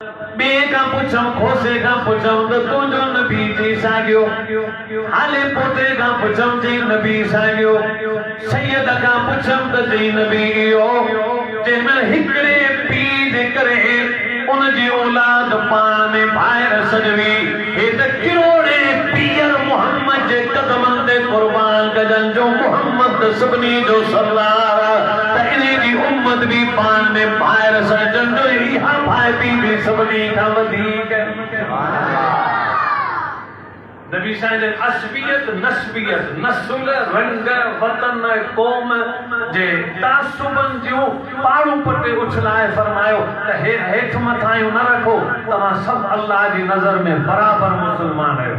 बे का पुछूं खोसे का पुछूं तो तुझो नबी जी सागियो हाले पोते का पुछूं जी नबी सागियो सैयद का पुछूं तो जी नबी यो जंहिंमहिल हिकिड़े पीउ जे करे उन जी औलाद पाण में ॿाहिरि सॼवी हे त किरोड़े पीअर मोहम्मद जे कदमनि ते क़ुर्बान कजनि जो मोहम्मद सभिनी जो सरदार त इन जी उम्मत भी पाण में ॿाहिरि सॼनि जो इहा भाइटी भी सभिनी खां वधीक नबी साईं जन असबियत नस्बियत नस्ल रंग वतन क़ौम जे तासुबन जो पाड़ू पटे उछलाए फरमायो त हेठ मथायूं न रखो तव्हां सब अल्लाह जी नज़र में बराबर मुसलमान आहियो।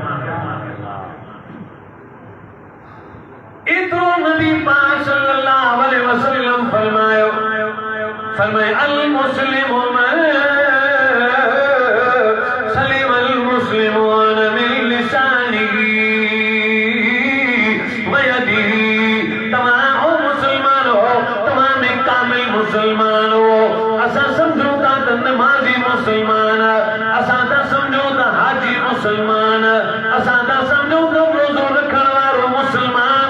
इतरो नबी पाक सल्लल्लाहु अलैहि वसल्लम फरमायो अल मुस्लिमु मन सलिम अल मुस्लिमून मिन लिसानिही व यदिही। तमाम हो मुसलमान हो, तमाम कामिल मुसलमान हो। असा समझो था त नमाजी मुसलमान, असा था समझो था हाजी मुसलमान, असा था समझो था रोज़ो रखण वारो मुसलमान।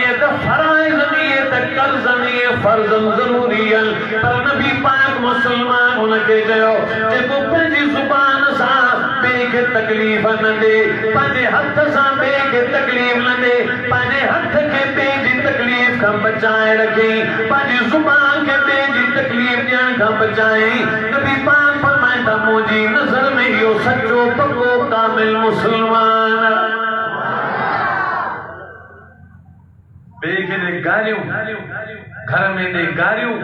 ये तो फराइज़ नहीं, ये तो कर्ज़ नहीं, ये फर्ज़न ज़रूरी है। पर नबी पाक मुसलमान उनके चयो जेको पंहिंजी ज़ुबान सां ॿिए खे तकलीफ़ न ॾे, पंहिंजे हथ सां ॿिए खे तकलीफ़ न ॾे, पंहिंजे हथ खे ॿिए जी तकलीफ़ खां बचाए रखे, पंहिंजी ज़ुबान खे ॿिए जी तकलीफ़ ॾियण खां बचाए। नबी पाक फरमाईंदा मुंहिंजी नज़र में इहो सचो पको कामिल मुसलमान। ॿिए खे ॾे गारियूं, घर में ॾे गारियूं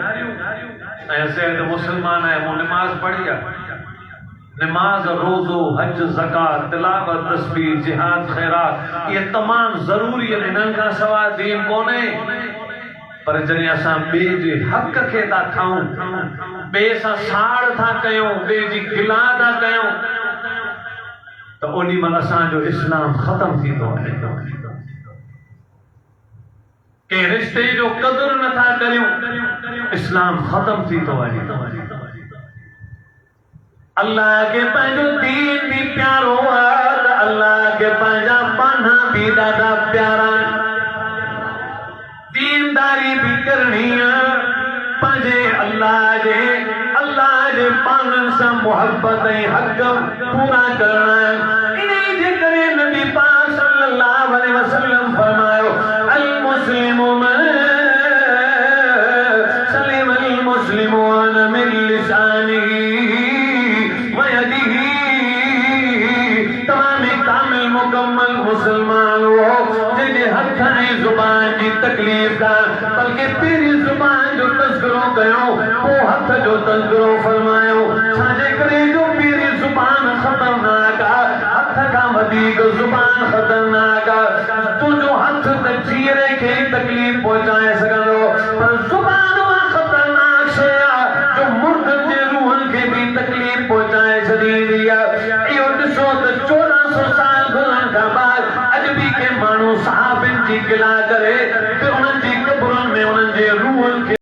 ऐं असां त मुसलमान आहियूं, मूं निमाज़ पढ़ी आहे। नमाज रोज़ो हज ज़कात तिलावत तस्बीह जिहाद खैरात ये तमाम ज़रूरी है, इन्हनि खां सवाइ दीन कोन्हे। पर जॾहिं असां ॿिए जे हक़ खे था खाऊं, ॿिए सां साड़ था कयूं, ॿिए जी गिला था कयूं त ओॾी महिल असांजो इस्लाम ख़तम थींदो आहे। के रिश्ते जो कदुर नथा करियूं, इस्लाम ख़तम थींदो आहे। अल्लाह के पंहिंजो दीन भी प्यारो है, अल्लाह के पंहिंजा पाना भी ॾाढा प्यारा। दीनदारी भी करनी है, पंहिंजे अल्लाह जे पाननि सां मोहब्बत ऐं हक़ पूरा करना है। इन्ही जे करे नबी पाक सल्लल्लाहु अलैहि वसल्लम फरमायो अल मुस्लिमु मन सलिम अल मुस्लिमून मिन लिसानिही व यदिही। तमाम कामिल मुकम्मल मुसलमान हो जंहिंजे हथ ऐं ज़ुबान जी तकलीफ़ का, बल्कि पहिरीं ज़ुबान जो तज़किरो कयो पोइ हथ जो तज़किरो फरमायो। छाजे करे जो पहिरीं ज़ुबान ख़तरनाक आहे, हथ खां वधीक ज़ुबान ख़तरनाक आहे। तुंहिंजो हथ त चीरे खे तकलीफ़ पहुचाए सघंदो, पर ज़ुबान उहा ख़तरनाक शइ आहे जो मुर्दनि जे रूहनि खे भी तकलीफ़ पहुचाए छॾींदी आहे। इहो ॾिसो त 1400 साल गुज़रण खां बाद अॼु भी के माण्हू सहाबनि जी गिला करे उन्हनि जी क़ब्रुनि में उन्हनि जे रूहनि खे